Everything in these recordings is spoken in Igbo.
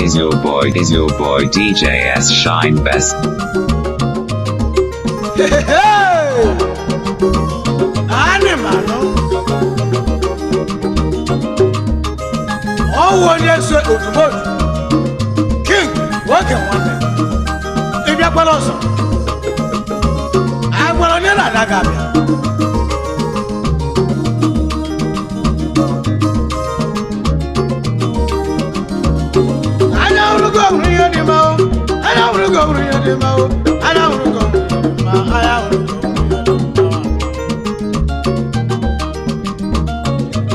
is your boy DJ S Shine Best. Hey! Animal, no? Oh, one year, sir, King, what can one day? If you're also, I will never Nagabia. I don't go near the mouth. I don't go near the mouth. I don't go.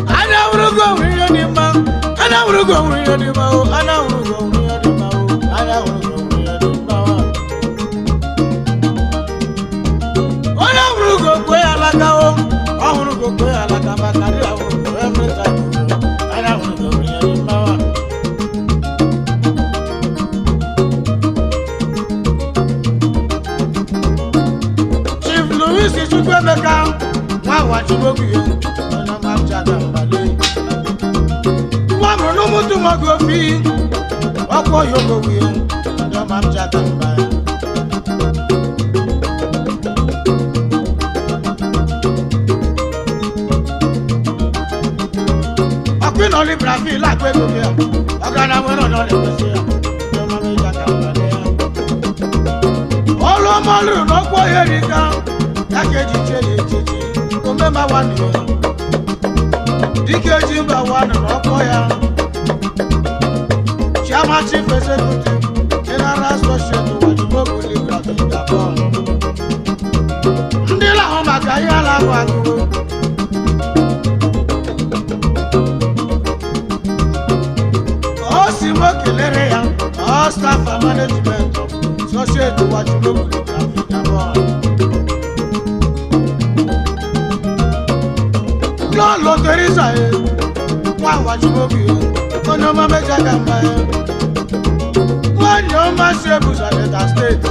I don't go near the mouth. I don't go near the mouth. I don't go near the mouth. I don't go near the mouth. I don't go where I like go. I want to go where I like my career. Every time I don't go near the mouth. This is what we can. Why watch you go here? And I'm not chatting about it. One no more to my coffee. What for you go here? And I'm not chatting about it. I can only feel like we go here. I can't wait on all the here. I'm not chatting about it. All of my little no boy here you come. Remember one year. DKG by one and up for ya. Chairman Chief Executive, General Special to what you go with the Gabon. Ndila Homa Gayala Wago. All Simoki Lerea, all staff and management, associated to what you go with the Gabon. Lord Teresa, why watch you go? Oh, no, Mamma Jagamba. One your master was at the state.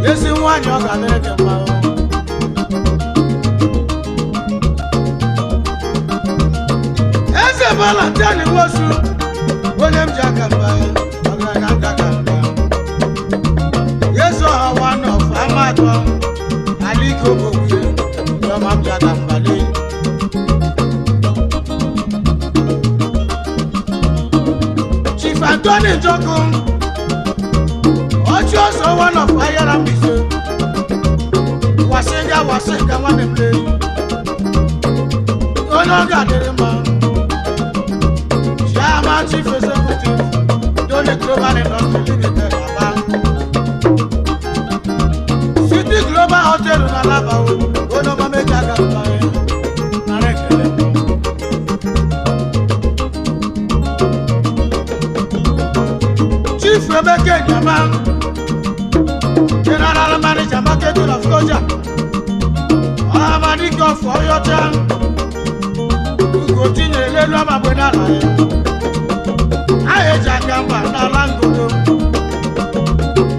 Yes, in one your American power. As a Valentine was you, William Jagamba. Yes, one of Amato, Aliko, your Mam Jagamba. Tony Joko, also one of fire and music. Wasenga, one of play. Oh, no, God, Chairman Chief Executive, Tony Global Industry Limited, City Global Hotel in Alaba, oh, no, Mamma Jagamba. Rebecca Yaman, General Manager Marketing of Koja. I'm a nigga for your time. You continue to learn about Benala. I hate Jagamba, Nalango.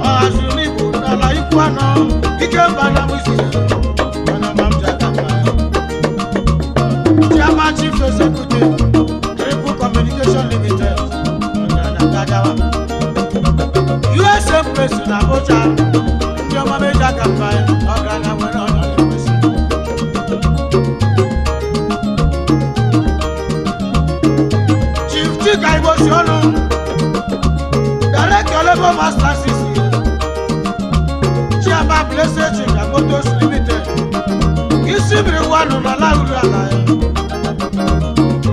As you live, Nala Iguana, he came by the music. And I'm Jagamba. Chairman Chief Executive, Igbo Communication Limited. USA President Abuja, your Mamma Jagamba, Organa went on the Chief Chick, I was your own. Direct your labor master CC. Chairman Blessed Chick, Agotos Limited. You see me one on the Laura line.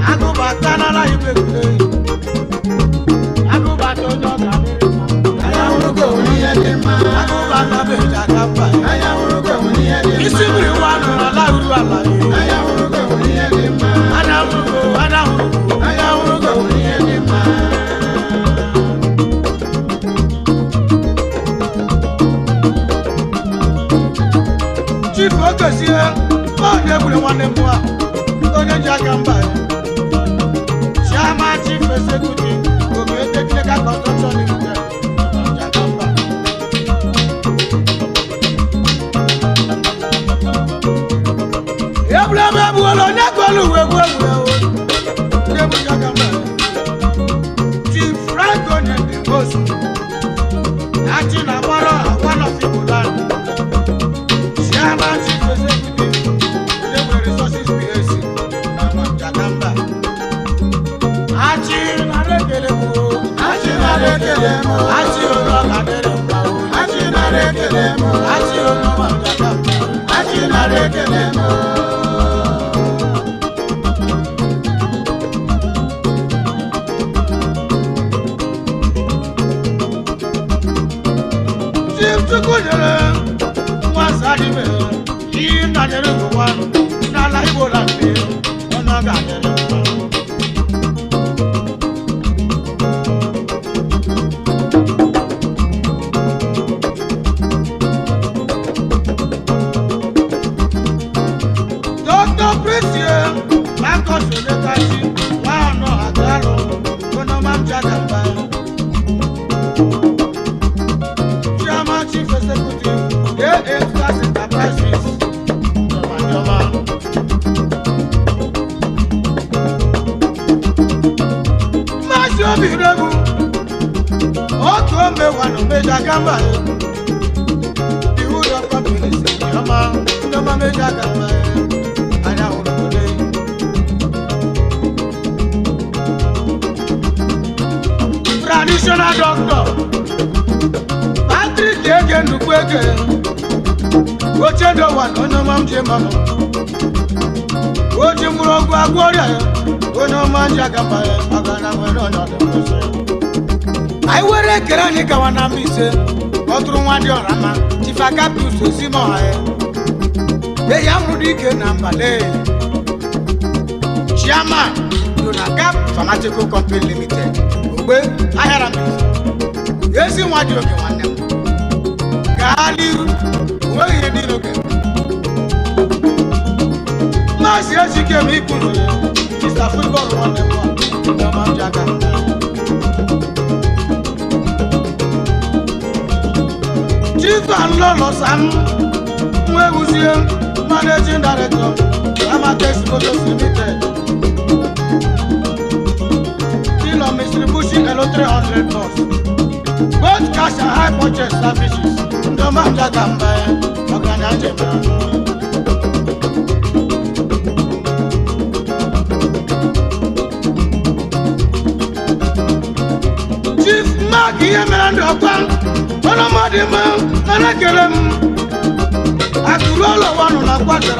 I go back to Nala, you make it. I go back to your Chief Focus here, oh, everyone in one, Tony Jagamba, Chairman Chief Executive, who made the Clicker Construction Limited. Chief Franco Daddy me, you not the one. Not like what I feel. I'm not gonna. Doctor Precious, my cousin, the country. Wow, no, I got it. When I'm Jagamba. Chairman, Chief Executive, class enterprises. Masho Birebu, Otto Mewan, Major Gamba. The hood of companies, Yama, Nama Major Gamba. I know today. Traditional doctor, Patrick again to Quake. Ochendo one, no mam jemama. Ochimuro Guaguaria, no man Jagamba, Agana, I wear a Keranica when I'm missing. Otro one, your Rama, Tifaka, to Simo. They are Rudike number. Chairman, do not gap Pharmaceutical Company Limited. I had a miss. Yes, you want you to want them. Kali. Where you did okay? Mas yes, you can be good. It's a football one. No man Jaga. Chief and Lolo Sam. Where was you? Managing Director. I'm a test photos limited. Still on distribution and 300 bucks. Both cash and high purchase services. No man Jagamba, Organization. Chief Maggie and Opan, one of my demand, and I get him. I could roll one on a quarter.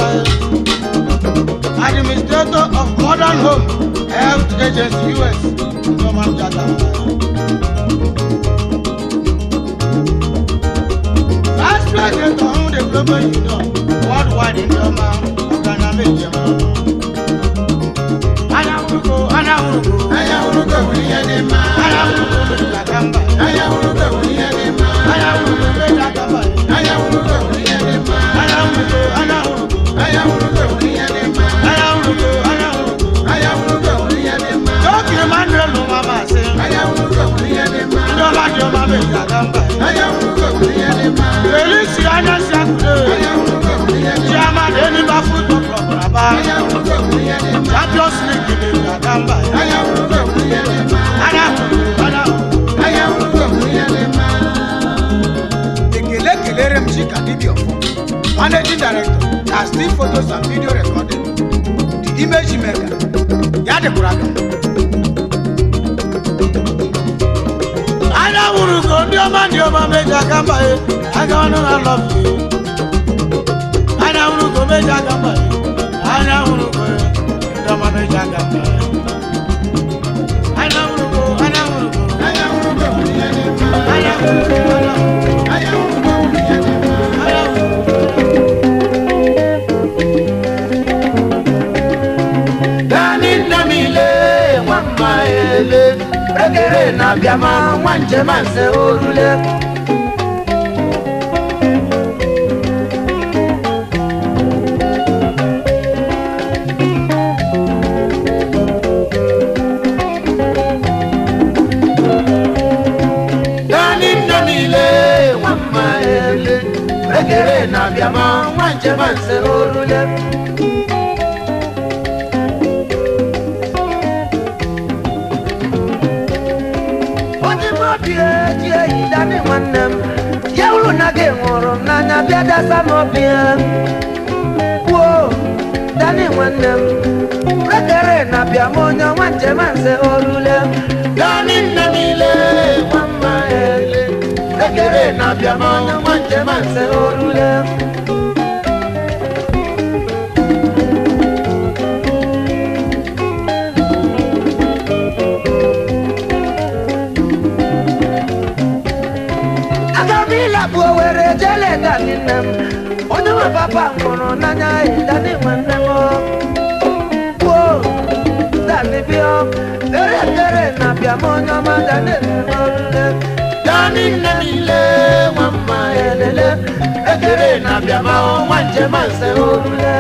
Administrator of Modern Home Health Agency US. No man Jagamba. President of the global union, worldwide in Roma, Organization. Anahuruko, Uyanema, Anahuruko, Jagamba, Anahuruko, Uyanema, Anahuruko, Jagamba, Anahuruko, Uyanema, Anahuruko, Anahuruko, Uyanema, Anahuruko, Uyanema. Talking Emmanuel Mama say, Anahuruko, Uyanema, Jagamba, Anahuruko, Uyanema. Feliciana Saturday, Chairman Enima Football Club, Champions League in Jagamba, Managing Director, casting photos and video recording, the image maker, Yade Kuraga. I will go to your man, Major Gamba. I love you. I will go Major Gamba. I will go to my Major Gamba. I will go. Regere na biama wanje manse orule Dani namile wamma ele Regere na biama wanje manse orule Dani wanem, yaulu nage ngorom nanya biada sanopia. Whoa, Dani wanem, regere na biamonya wanje manse orule. Dani namile mama ele, regere na biamonya wanje manse orule. papa ngono nanya dani manemo wo dani bio tere na bia monyo ma dani nole dani nemile mama elele tere na bia ma wanje manse orule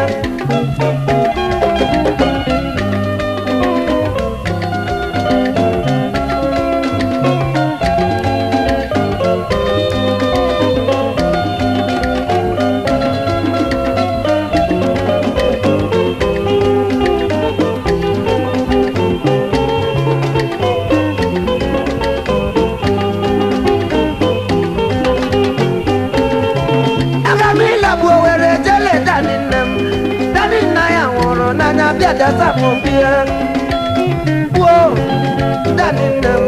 Dasa mobia, whoa, Daninam,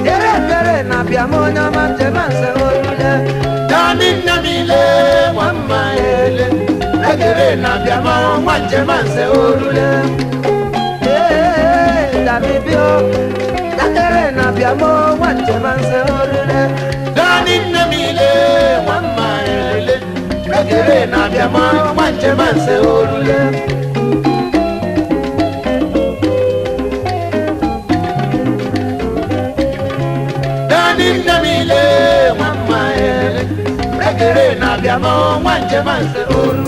Ere na Piamona Mantemanse Orule, Daninamile, one mile, Ere na Piamon, Mantemanse Orule, Damibio, Ere na Piamon, Mantemanse Orule, Daninamile, one mile, Ere na Piamon, Mantemanse Orule. Namile mama ele regere na biamo wanje manse olu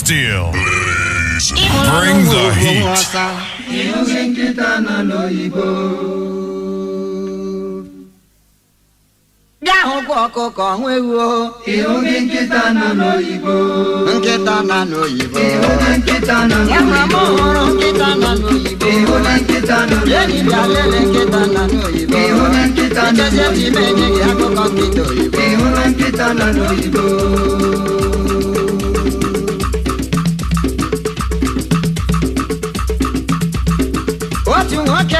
Steel. Bring the heat. Gahụkwa ọkụkọ nwewo ịhụghị nkịta nọ n'oyibo nkịta nọ n'oyibo enwe m hụrụ nkịta nọ n'oyibo enyi bịa lele nkịta nọ n'oyibo nkezie ji m enye gị akụkọ nkịta oyibo nkịta nọ n'oyibo otu nwoke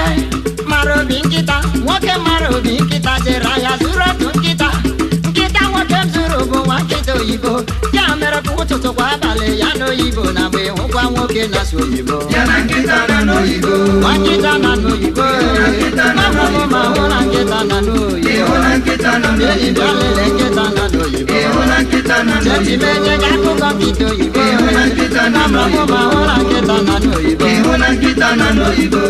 mara obi nkịta nwoke mara obi nkịta jere ahịa zụrụ otu nkịta nwoke m zụrụ bụ nwa nkịta oyibo ya mere kwa ụtụtụ kwa abalị ya n'oyibo na mgbe hụkwa nwoke na-asụ oyibo nwa nkịta na n'oyibo mabụmụ ma hụ na nkịta na n'oyibo enyi bịa lele nkịta na n'oyibo cheti m enye gị akụkọ nkịta oyibo mabụmụ ma hụ na nkịta na n'oyibo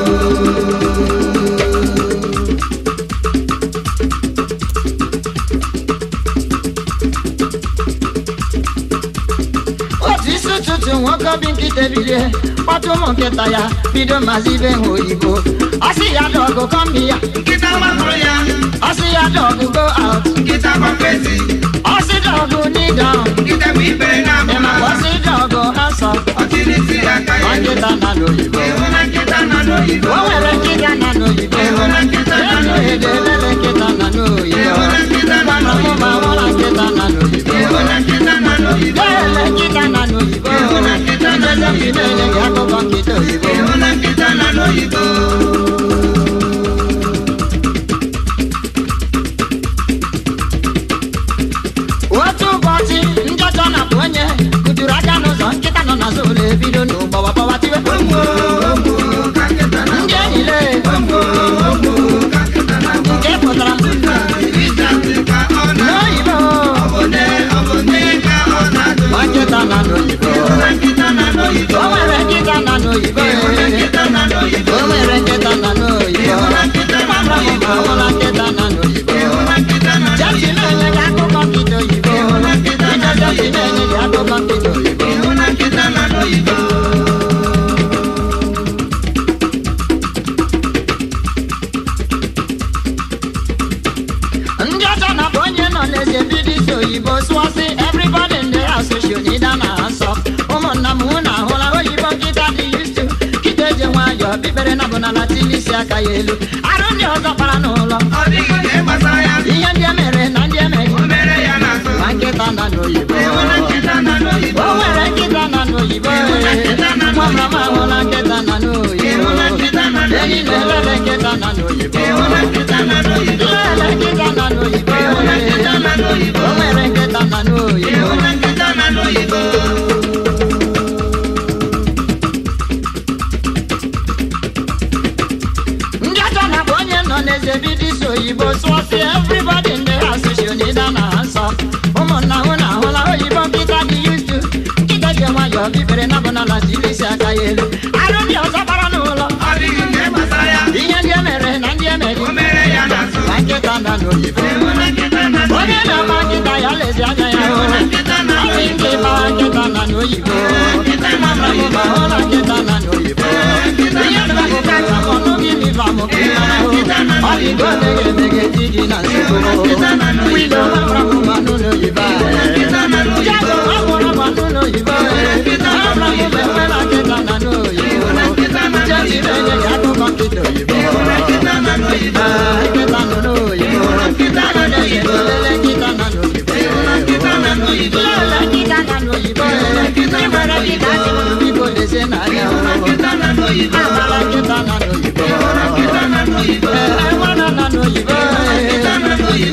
otu nwoke obi nkịta bilie kpọtụ ụmụ nkịta ya bido mazibe ha oyibo ọ sị ya dọgụ kọmbi ya nkịta gbapụrụ ya ọ sị ya dọgụ go out nkịta gbapezi ọ sị dọgụ kneel down nkịta bụ ibere na-abụ ọ sị dọgụ hands up ọchịrịsị aka ya nkịta na n'oyibo o nwere nkịta na n'oyibo ede elele nkịta na n'oyibo mana mụ ma hụla nkịta na n'oyibo ele nkịta na n'oyibo ndezi mbido enye gị akụkọ nkịta oyibo otu ụbọchị ndị ọjọọ na-apụ onye kụjuru aka n'ụzọ nkịta nọ n'azụ ụlọ ebido n'ụgbọwa tiwe ndị enyi lee nke pụtara n'oyibo nkịta na n'oyibo o nwere nkịta na n'oyibo o nwere nkịta na n'oyibo mama m ma hụla nkịta na n'oyibo jesi na-enye gị akụkọ nkịta oyibo jesi na-enye gị akụkọ nkịta oyibo ndị ọzọ na-abụ onye nọ n'eze bido isi oyibo sụọsị everybody in the house should need an answer ụmụnna m hụ na ahụla oyibo nkịta dị used to nkịta eji nwayọọ bikpere na bụnala tili isi aka ya elu arụ ndị ọzọ kpara n'ụlọ ihe ndị emere na ndị emeghị ma nkịta na n'oyibo o nwere nkịta na n'oyibo nwamra m ahụla nkịta na n'oyibo enyi na-elele nkịta na n'oyibo lele nkịta na n'oyibo o nwere nkịta na n'oyibo ndị ọjọọ na-abụ onye nọ n'eze bido isi oyibo sụọsị everybody in the house should need an answer ụmụnna hụ na ahụla oyibo nkịta dị used to nkịta ji nwayọọ bibere na bụnala jiri isi aka ya elu arụ ndị ọzọ gbara n'ụlọ ihe ndị emere na ndị emeghị ma nkịta na n'oyibo onye na-ama nkịta ya lezi anya ya hụ ọ dị nke ịma nkịta na n'oyibo mama m ma hụla nkịta na n'oyibo ihe ndụbakụka ka m ọnụ gị miva m ka ịmara hụ ọ dịgo meghe di gị na nsogbu wido nwamra m ma n'ụlọ oyibo jago nwamụrụ ma n'ụlọ oyibo nwamra m mefela nkịta na n'oyibo jesi na-enye gị akụkọ nkịta oyibo nkịta nọ n'oyibo lele nkịta na n'oyibo lele nkịta na n'oyibo ịmere nkịta dị m n'igbo leze n'anya amala nkịta na n'oyibo nwana na n'oyibo na-enweta nkịta na n'oyibo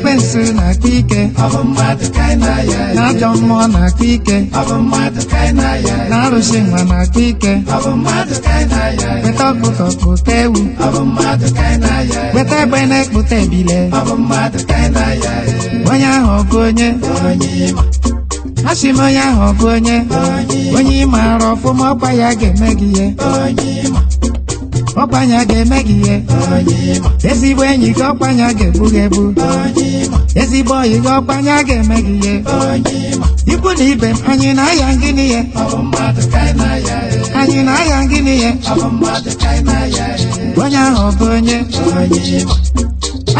ekwensu na-akpa ike na ajọ mmụọ na-akpa ike na arụsị nwa na-akpa ike weta ọkụkọ kpụta ewu weta egbe na-ekpụta ebile onye ahụ ọ bụ onye asị m onye ahụ ọ bụ onye ị maara ọfụma ọkwa ya ga-eme gị ihe ọkwanya ga-eme gị ihe ezigbo enyi gị ọkwanya ga-egbu gị egbu ezigbo oyi gị ọkwanya ga-eme gị ihe ikwu na ibe m anyị na-aya ngịnị ihe anyị na-aya ngịnị ihe onye ahụ ọ bụ onye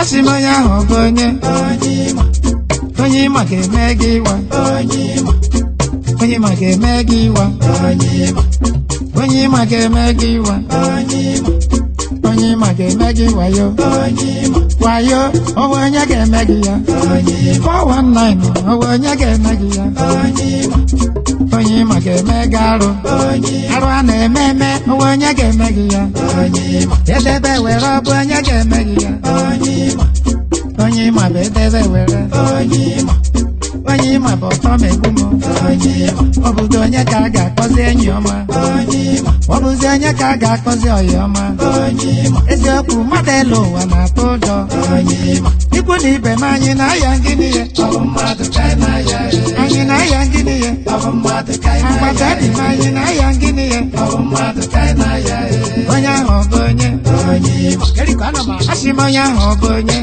asị m onye ahụ ọ bụ onye ịma ga-eme gị ịwa onye ịma ga-eme gị ịwa onye ịma ga-eme gị ịwa onye ịma ga-eme gị wayo wayo ọwa onye ga-eme gị ya 419 ọwa onye ga-eme gị ya onye ịma ga-eme gị arụ a na-eme eme ọwa onye ga-eme gị ya edebe were ọ bụ onye ga-eme gị ya onye ịma bụ edebe were onye ịma bụ ọtọ megbu m ọ bụzi onye ka a ga-akpọzi enyi ọma ọ bụzi onye ka a ga-akpọzi ọyị ọma eziokwu mmadụ elu ụwa na-atụ ụjọ ikwu na ibe m anyị na-aya ngịnị ihe anyị na-aya ngịnị ihe agbata dị m anyị na-aya ngịnị ihe onye ahụ ọ bụ onye asị m onye ahụ ọ bụ onye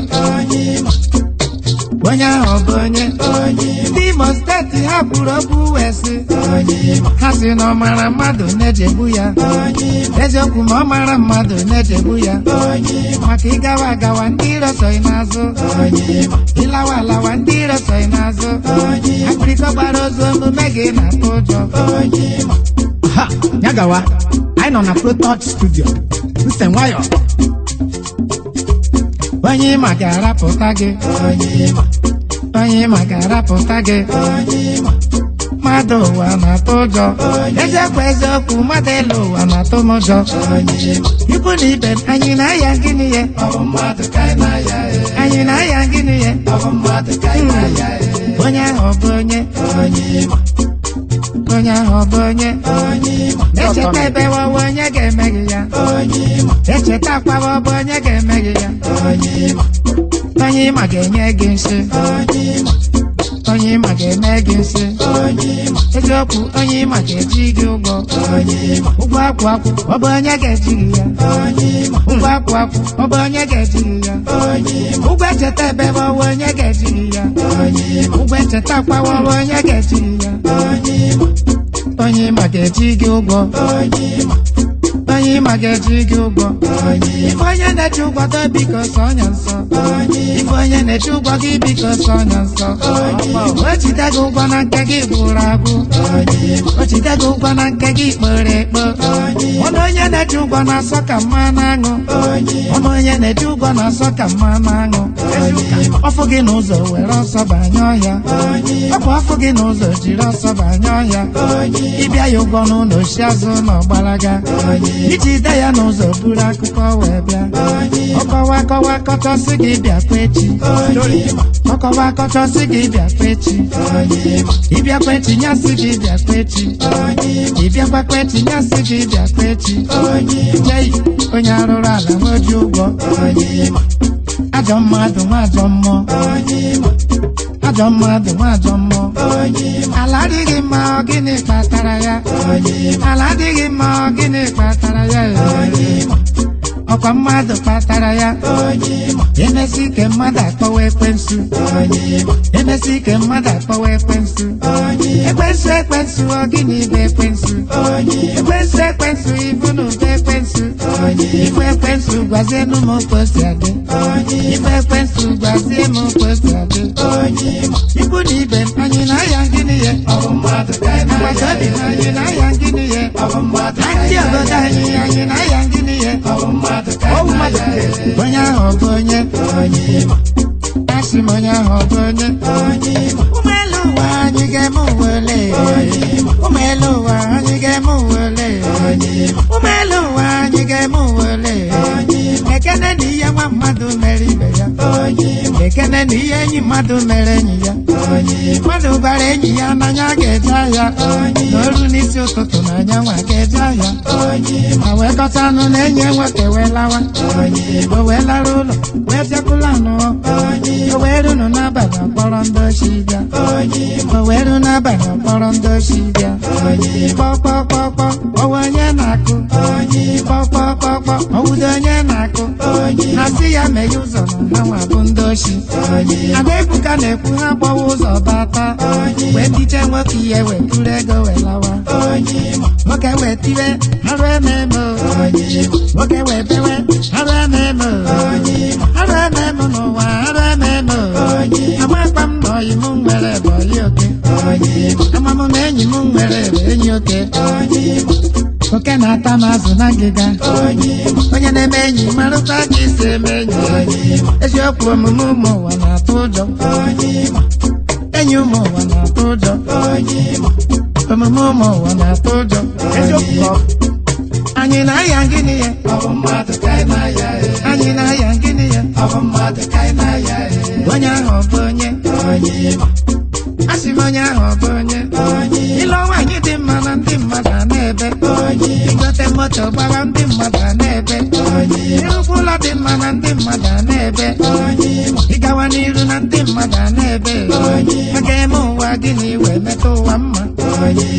onye ahụ ọ bụ onye ndị Imo steeti ha kwuru okwu wee sị ha sị na ọ mara mmadụ na-ejegbu ya eziokwu ma ọ mara mmadụ na-ejegbu ya maka ịgawa agawa ndị iro soghị n'azụ ịlawa alawa ndị iro soghị n'azụ akpịrịkọ gbara ozu omume gị na-atụ ụjọ ya gawa anyị nọ na Pro Touch Studio nse nwayọ onye ịma ga-arapụta gị onye ịma ga-arapụta gị mmadụ ụwa na-atụ ụjọ eziokwu eziokwu mmadụ elu ụwa na-atụ m ụjọ ikwu na ibe anyị na-aya gịnị ihe anyị na-aya gịnị ihe onye ahụ ọ bụ onye onye ahụ ọ bụ onye echeta ebe wawa onye ga-eme gị ya echeta akwawa ọ bụ onye ga-eme gị ya onye ịma ga-enye gị nsị onye ịma ga-eme gị nsị eziokwu onye ịma ga-eji gị ụgwọ akwụ akwụ ọ bụ onye ga-eji gị ya ụgwọ akwụ akwụ ọ bụ onye ga-eji gị ya ụgwọ echeta ebe wawa onye ga-eji gị ya ụgwọ echeta akwawa ọ bụ onye ga-eji gị ya onye ịma ga-eji gị ụgwọ onye ịma ga-eji gị ụgwọ ife onye na-eji ụgwọ do biko sọ ọnya nsọ ife onye na-eji ụgwọ gị biko sọ ọnya nsọ o jide gị ụgwọ na nke gị gburu agbụ o jide gị ụgwọ na nke gị kpere ekpo ọnụ onye na-eji ụgwọ na-asọ ka mmanụ aṅụ ọnụ onye na-eji ụgwọ na-asọ ka mmanụ aṅụ ọfụ gị n'ụzọ were ọsọ banye ọhịa ọ bụ ọfụ gị n'ụzọ jiri ọsọ banye ọhịa ịbịa ya ụgwọ n'ụlọ oshi azụ na ọgbalaga iji de ya n'ụzọ buru akụkọ wee bịa ọkọwa akọwa akọchọsị gị bịakwa echi ọkọwa akọchọsị gị bịakwa echi ịbịakwa echi nyasị gị bịakwa echi ịbịakwakwa echi nyasị gị bịakwa echi jei onye arụrụ ala nweji ụgwọ ajọ mmadụ nwa ajọ mmụọ ajọ mmadụ nwa ajọ mmụọ ala adịghị mma ọ gịnị kpatara ya ala adịghị mma ọ gịnị kpatara ya ọkwa mmadụ kpatara ya emesi ike mmadụ akpọwa ekwensu emesi ike mmadụ akpọwa ekwensu ekwensu ekwensu ọ gịnị bụ ekwensu ekwensu ekwensu ibu n'ụba ekwensu ife ekwensu gwazie nụ m otu o si adị ife ekwensu gwazie m otu o si adị ikwu na ibe m anyị na-aya gịnị ihe agbata obi m anyị na-aya gịnị ihe ndị obodo anyị na-aya gịnị ihe onye ahụ ọ bụ onye asị m onye ahụ ọ bụ onye ụmụelu ụwa anyị ga-eme uwe ole ụmụelu ụwa anyị ga-eme uwe ole ụmụelu ụwa anyị ga-eme uwe ole ekene na ihe nwa mmadụ mere ibe ya ekene na ihe enyi mmadụ mere enyi ya mmadụ bara enyi ya n'anya ga-eje ahịa n'oru n'isi ụtụtụ n'anya nwa ga-eje ahịa ma wee kọta anụ na enyi nwoke wee lawa o wee lara ụlọ wee bịakwula anụ o wee runu n'abalị ọkpọrọ ndị ochi bịa o wee ru n'abalị ọkpọrọ ndị ochi bịa kpọkpọkpọkpọ ọwa onye na-akụ kpọkpọkpọkpọ ọwụdo onye na-akụ ha si ya meghe ụzọ na ha nwa bụ ndị ochi Ada Ebuka na-ekwu ha gbawa ụzọ bata wee tiche nwoke ihe wee tụrụ ego wee lawa nwoke wee tiwe arụ ememe nwoke wee bewe arụ ememe arụ ememe n'ụwa arụ ememe amakpa m na ọyị m nwere bụ ọyị oke amam na enyi m nwere bụ enyi oke oke na-ata m azụ na ngịga onye na-eme enyi marụta ka isi eme enyi eziokwu omume ụmụ ụwa na-atụ ụjọ enyi ụmụ ụwa na-atụ ụjọ omume ụmụ ụwa na-atụ ụjọ anyị na-aya gịnị ya anyị na-aya gịnị ya onye ahụ ọ bụ onye asị m onye ahụ ọ bụ onye ile nwaanyị dị mma na ndị mmadụ a na-ebe igote moto gbara ndị mmadụ a na-ebe ịrụkwa ụlọ dị mma na ndị mmadụ a na-ebe ịgawa n'iru na ndị mmadụ a na-ebe a ga-eme ụwa gịnị wee metụ ụwa mma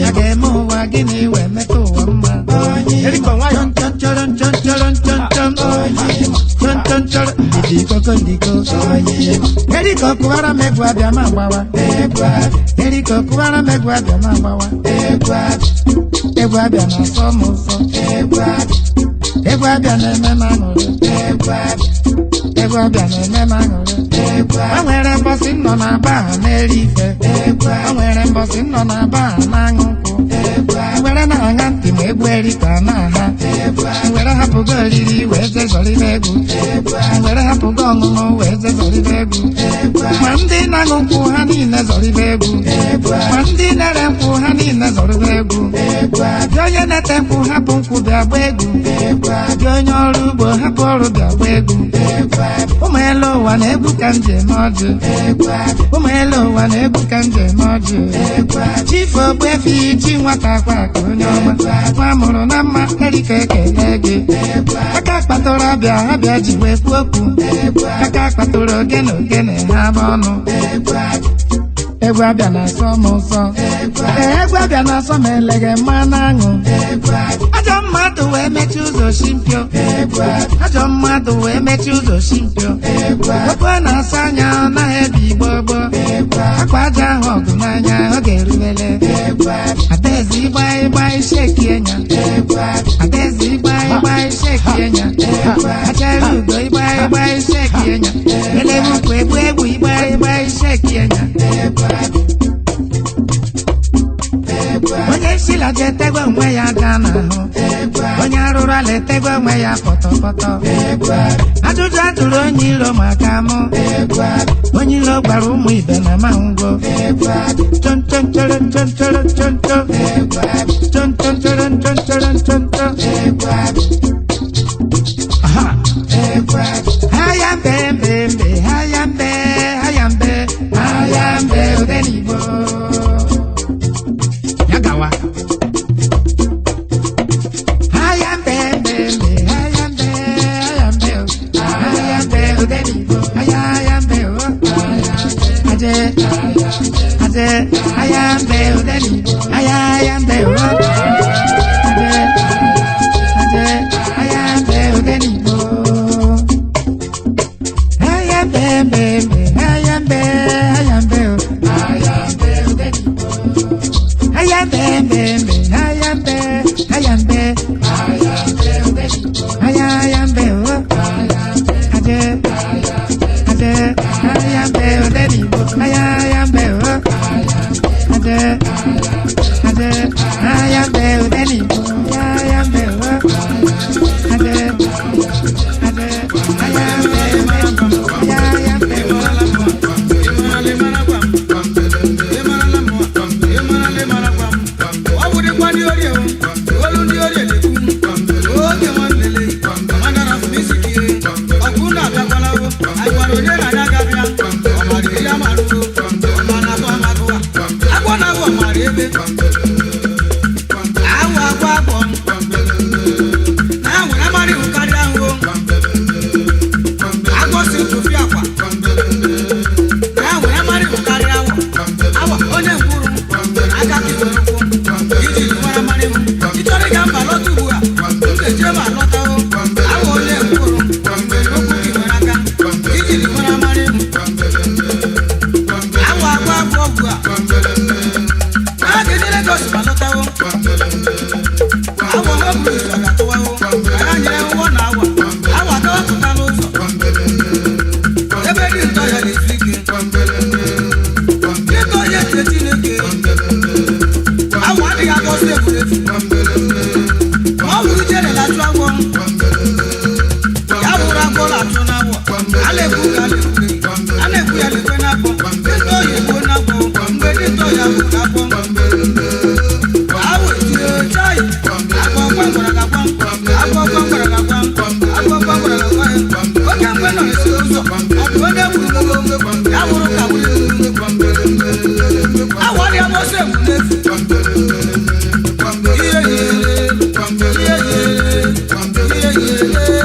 a ga-eme ụwa gịnị wee metụ ụwa mma Eriko kụwara m egwu abịa ma gbawa Eriko kụwara m egwu abịa ma gbawa egwu abịa na-asọ m ụsọ egwu abịa na-eme m aṅụrị egwu abịa na-eme m aṅụrị o nwere mbọsị nọ na aba ha na-eri ife o nwere mbọsị nọ na aba ha na-aṅụ nkwụ were na-aṅa ntị ma egwu Eriko na-aha were hapụgo oriri wee zezọrịba egwu were hapụgo ọṅụṅụ wee zezọrịba egwu ma ndị na-aṅụ nkwụ ha niile zọrịba egwu ma ndị na-ere nkwụ ha niile zọrịba egwu dị onye na-ete nkwụ hapụ nkwụ bịa gba egwu dị onye ọrụ ugbo hapụ ọrụ bịa gba egwu ụmụ elu ụwa na-egwu ka m ji eme ọjị ụmụ elu ụwa na-egwu ka m ji eme ọjị chifu ogbuefi chi nwata akwa ka onye ọma nwa mụrụ na mma Eriko ekele gị aka kpatụrụ abịa ji wee kwuo okwu aka kpatụrụ ogene ha bụ ọnụ egwu abịa na-asọ m ụsọ egwu abịa na-asọ m eleghe mmanụ aṅụ ajọ mmadụ wee mechie ụzọ shimpio ajọ mmadụ wee mechie ụzọ shimpio okwu a na-asa anya ọ naghị ebi igbo gboo akwa aja ahụ ọgụ n'anya ọ ga-erubele adaeze ịgba isheki enya adaeze ịgba isheki enya achara ugo ịgba isheki enya elewu ukwu egwu ịgba isheki enya onye nsila ji etegwe onwe ya gaa n'ahụ onye arụrụ ala etegwe onwe ya pọtọpọtọ ajụjụ ajụrụ onye iro maka mụ onye iro gwara ụmụ ibe na mangwo haya mbe odenigbo yagawa hayambe odenigbo hayambe aje hayambe odenigbo hayambe aje hayambe odenigbo hayambe What would it Awa hapụ ụzọ ga-atụwawo. Anyị nyere ụgbọ na awa. Awa dọwapụta n'ụzọ. Ebe dị ntọ ya na-ezu ike. Ịtọ ya eche Chineke. Awa adịghị agọzi egwuregwu. Ma ọ bụrụ ijere na-achụ agwọ. Ya bụrụ agwọ na-achụ n'agwọ. A na-ekwu ka a na-ekwu. A na-ekwu ya lekwe n'agwọ. Ịtọ ya egbuo n'agwọ. Mgbe dị ntọ ya bụ agwọ. Awa etinye chai. Agwọ gwangwara ga-agwa. Agwọ gwangwara ga-agwa. Agwọ gwangwara ga-agwa ya. Oge mgbe nọ n'isi ụzọ. Ọ bụ onye gburu mmụọ. Ya bụrụ ka gburu mmụọ. Awa dị agbọsọ egwu n'efu. Ihe yere. Ihe yere. Ihe yere.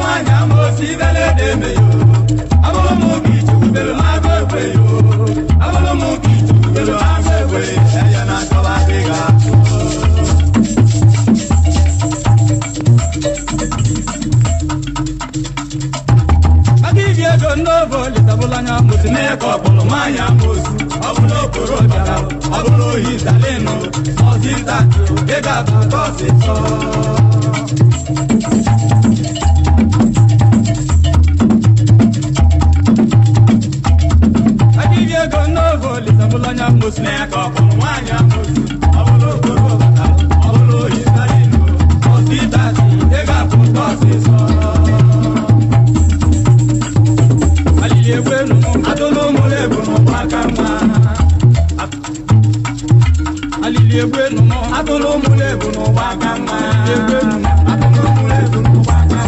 wanya mo si bele de me yo. Abolo mo ki chu bele ma go we yo. Abolo mo ki chu bele ma go we. Eya na so ba bega. Agivie go no bo le tabulanya mo si ne ko bolo manya mo su. Abolo koro jara, abolo hizaleno. Mo si ta chu bega ko se so. Mulanya musne ko mwanya musu abolo koro bata abolo isarino osita ega punto siso aliye gwenu adolo mole bunu wakama aliye gwenu adolo mole bunu wakama aliye gwenu adolo mole bunu wakama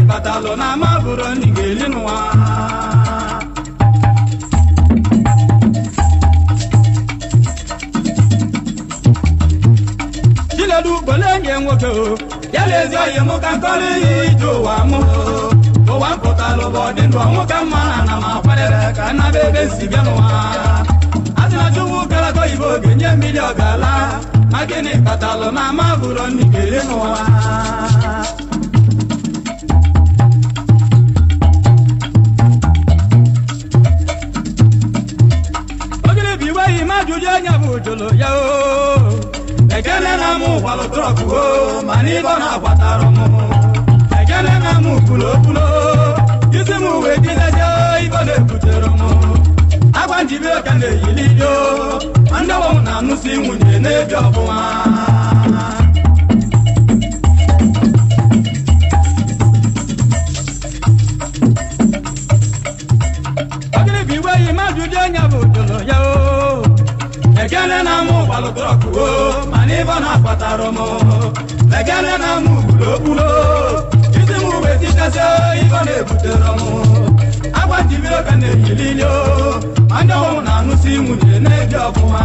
Patalo na maburo ningelinwa Jile du bolenge ngoto yalezi oye muka kole ijo wa mo o wa patalo bodi ndo muka mana na makwere kana bebe sibianwa Asina juwu kala ko ibo genye milio gala magini patalo na maburo ningelinwa Jujanya bujolo yao Ekele na mu kwalo troku o Mani bona kwataro mo Ekele na mu pulo pulo Yisi mu wekile jo Ibone kutero mo Agwa njibe kande yiliyo Anda wa una nusi munye nebyo buwa Agile biwe ima jujanya bujolo yao Legele na mu kwalo troku o Mani bona kwataro mo Legele na mu pulo pulo Yisi mu wekile jo Ibone kutero mo Agwa njibe kande yiliyo Anda wa una nusi munye nebyo buwa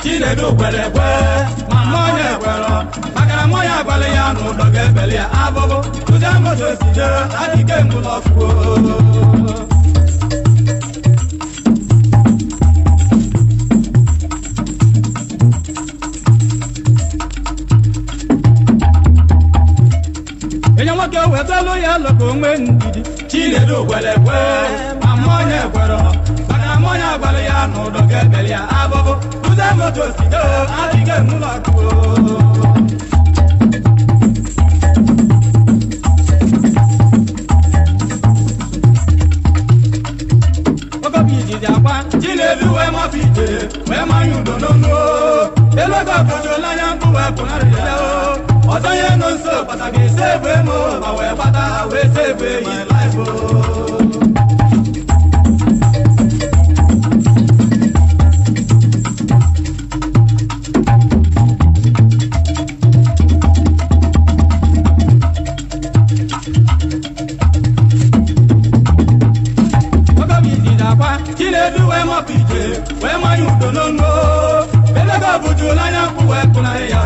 Chile do kwelekwe, mamonya kwelo, makara moya kwale ya no doge bele ya abobo, tuja moto sije, adike mulofuo. Enya mwake wetalo ya loko ndidi, chile do kwelekwe, mamonya kwelo, makara moya kwale ya no doge bele ya abobo, tuja moto sije, adike mulofuo. Chinedu we ma fije, we ma yudo no no. Eloga kojo la yangu we kunare ya o. Odoye no so pataki sebe mo, ma we pata we sebe in life o. Chinedu we ma fije, we ma yudo no no. Eloga kojo la yangu we kunare ya.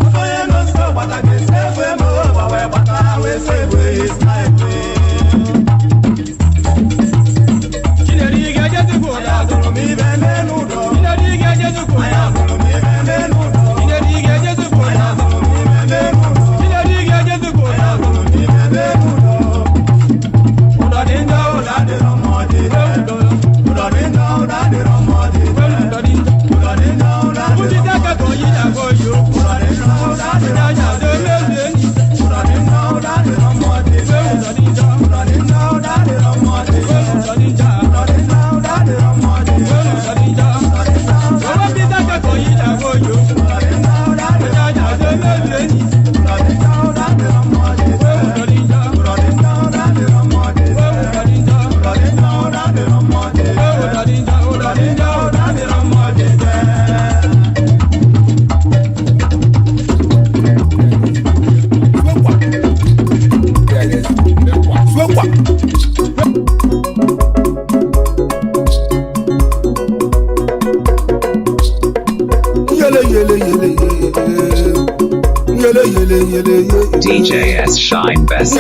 Odoye no so pataki DJS Shine Best.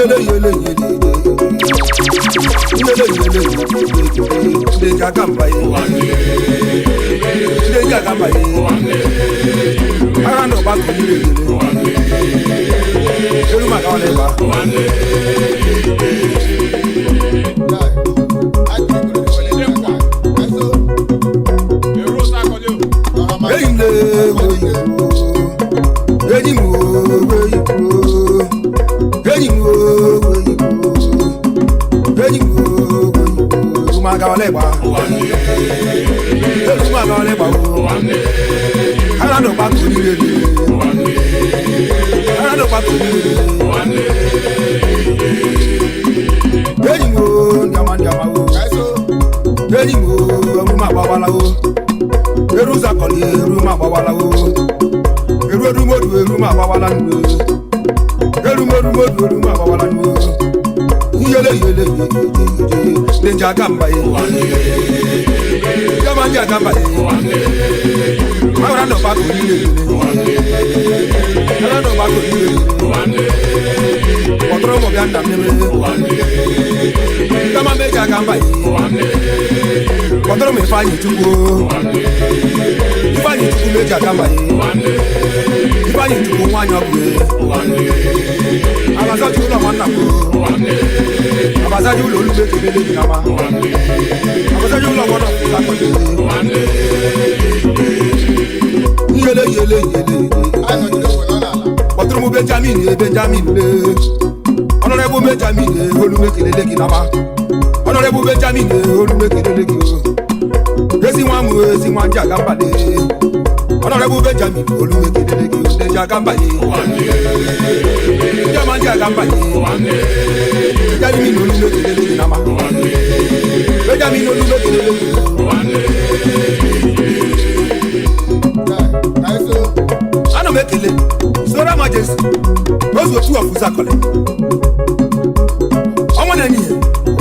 Honorable Benjamin, Honorable Benjamin, Honorable Benjamin, Sora Majesty, those were two of Uzakole.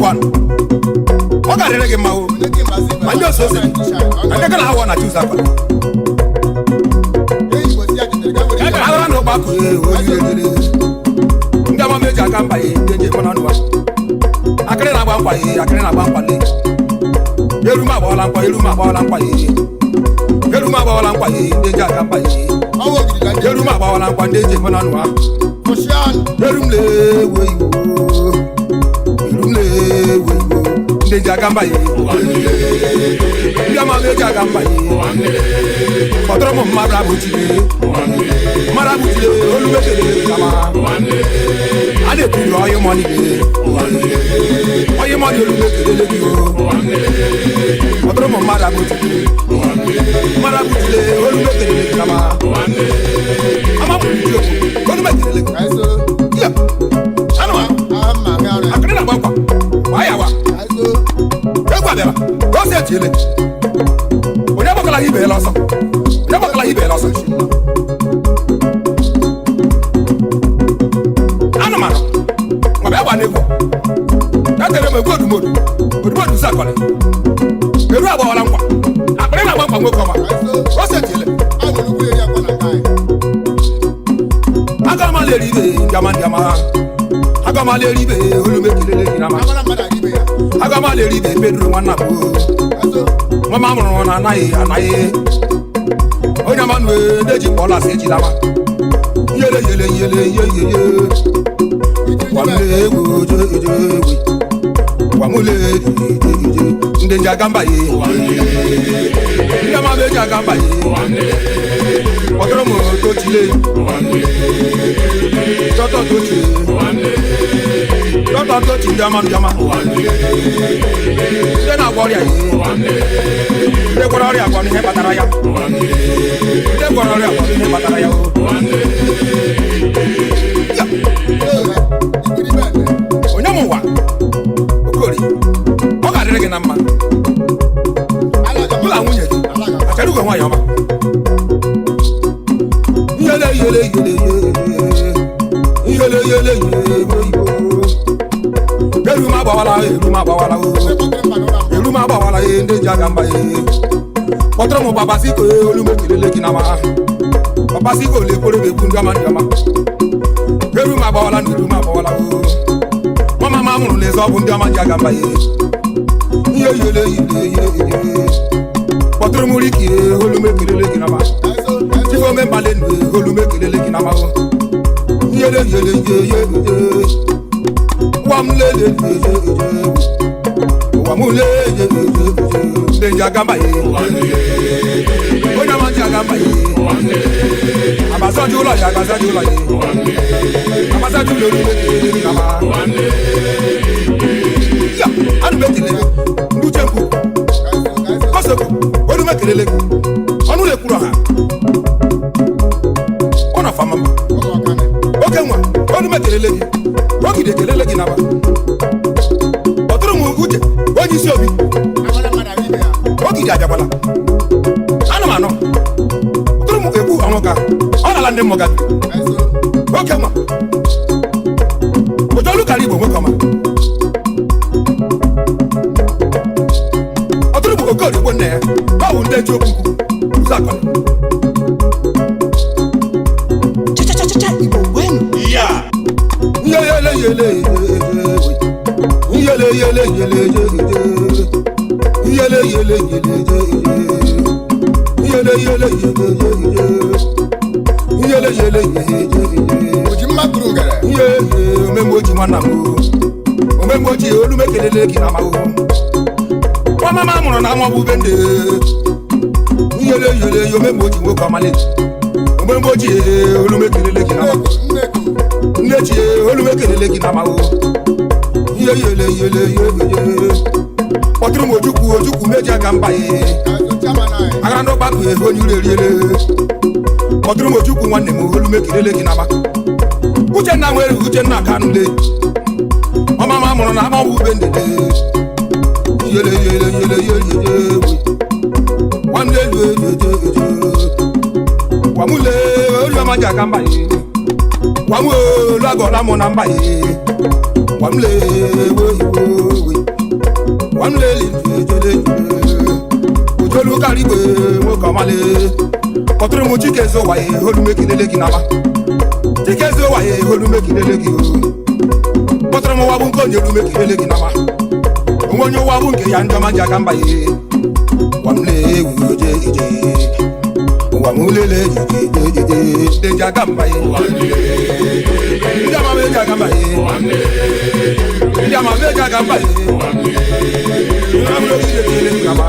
One. What got a mao? I know so. I don't know how I choose that one. I don't know about Ndama Major Campaign, the Japanua. I can't have one. I can't have one. Yeruma Bolampa, Yeruma Bolampa, Yeruma Bolampa, the Jacampai. Yeruma Bolampa, the Japanua. Yerumle, Jagamba, Yamale Jagamba, Potromo Marabuti, Marabuti, I did to draw your money. Why your money will make it? Potromo Marabuti, Marabuti, I'm up with you. Go to make it. Yeah, I know. I can't about why I want. Go say Chile. We never call him a loss. Never call him a loss. Anamano. Whatever neighbor. That's a good mood. Good mood to Sakole. You have all I'm one. I bring a bump and come up. Go say Chile. I will look here upon a time. I got my lady, Yamandama. I got my lady, who make it. I got my lady, bedroom one up. My mamma on a night, and I. Oh, your man will let you all I say, Chilama. Yellow. One day, the Jagamba, Yamama Jagamba, Otromo, Chile, Toto Toto Yama. Then I worry. They were already upon him, Bataraya. They were already upon him, Bataraya. Oh, no more. Good. What got it again, Amma? I tell you why I'm. Eruma bawala ende jagamba e. Potromo babasiko olume kilele kinama. ọbasi go le kore be kun gama gama eru ma ba wala ndu ma ba wala o mama ma munu le so bu ndi ama jaga mba ye ye potro muriki holu me kelele kinama tifo me bale ndu holu me kelele kinama o ye wamlele wamule de jaga mba ye onya ma jaga mba ye abasa jula ya abasa jula ye abasa jula ye kinama ya anu betile ndu chempu kosoko odu mekelele onu le kuro ha ona fama oke nwa odu mekelele ogide kelele gi naba oturu mu uje onyi si obi ogide ajagbala anu ma no oturu mu ebu amoka ona la ndi moga oke nwa ojolu kari igbo nwekoma okori gbo nne ya bawo nde ji okwu zakọ Cha Igbo when ya yele oji mmakuru ngara omemoji nwanna m omemoji olu mekelele gị na mahụ mama mụrụ na nwa bụ bende yele omemoji nwoke ọmali omemoji olu mekelele gị na mahụ nnechi olu mekelele gị na mahụ yele kpọtụrụ m ojukwu meji aka mba ye agara ndị ọgbakọ ihe onye uru eriele kpọtụrụ m ojukwu nwanne m olu mekelele gị na mahụ Uchenna nwere Uchenna kanule ọmama mụrụ na ama bụ bende yele wamle wamule olu amaja ka mba ye wamu olu agọla mụ na mba ye wamle wamle ojolu karigbe nwoke ọmale kpọtụrụ m Chikezo waye olu mekelele gị n'ama Chikezo waye olu mekelele gị kpọtụrụ m wabụ nke onye olu mekelele gị n'ama onye wabụ nke ya ndị ọma ji aka mba ye wamle wamulele deji aka mba ye ndị ama meji aka mba ye ndị ama meji aka mba ye ahụlogide tele kunama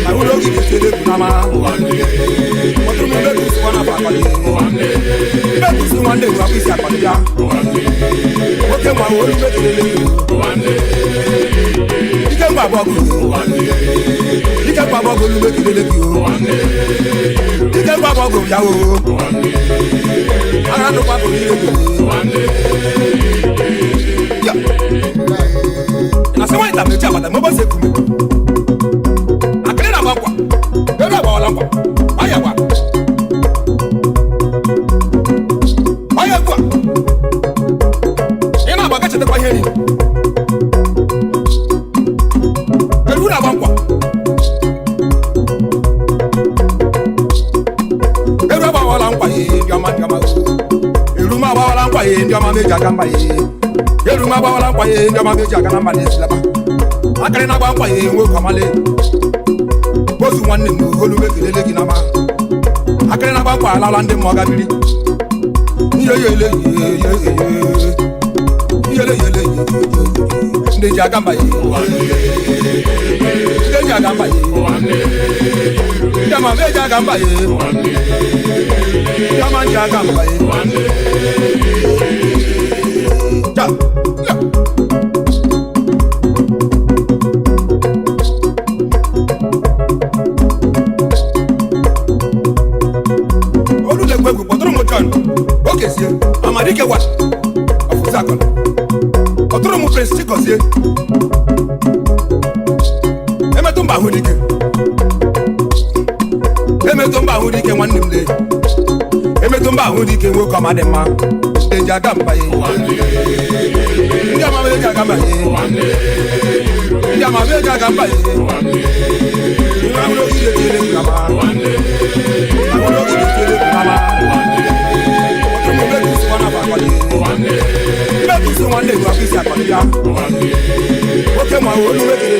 ahụlogide tele kunama ọtụrụ m mekusi nwana afọ akpali mekusi nwanne nwa kwisi akpali ya oke nwa olu mekelele ike mgba abụọ ike mgba abụọ olu mekelele gị ike mgba abụọ ya o agha ndụkwa bụ ihe ya na sị nwaanyị tamechi agbata mebosi ekume akịrị na-agba nkwa ebe agbawala nkwa ọya gwa ọya egwu a ị na-agba ga chetakwa ihe niile eru na-agba nkwa eru agbawala nkwa ye ndị ọma eru m agbawala nkwa ye ndị ọma meji aka mba ye eru m agbawala nkwa ye ndị ọma meji aka na mba na-esilaba akịrị na-agba nkwa ye nwoke ọmale ozu nwanne m olu mekelele gị n'ama akịrị na-agba nkwa alala ndị mmụọ gabiri yele ndị ji aga mba ye ndị ji aga mba ye ndị ama meji aga mba ye ndị ama ji aga mba ye ja olu le gbegwu kpọtụrụ m John okezie amadike wa ọfụzi akọla kpọtụrụ m Prince Chikozie emetụ mba ahụ dike nwanne m lee emetụ mba ahụ dike nwoke ọma dị mma eji aga mba ye ndị ama eji aga mba ye ndị ama eji aga mba ye ahụrụ ogide tiele mkama ahụrụ ogide tiele olu mekelele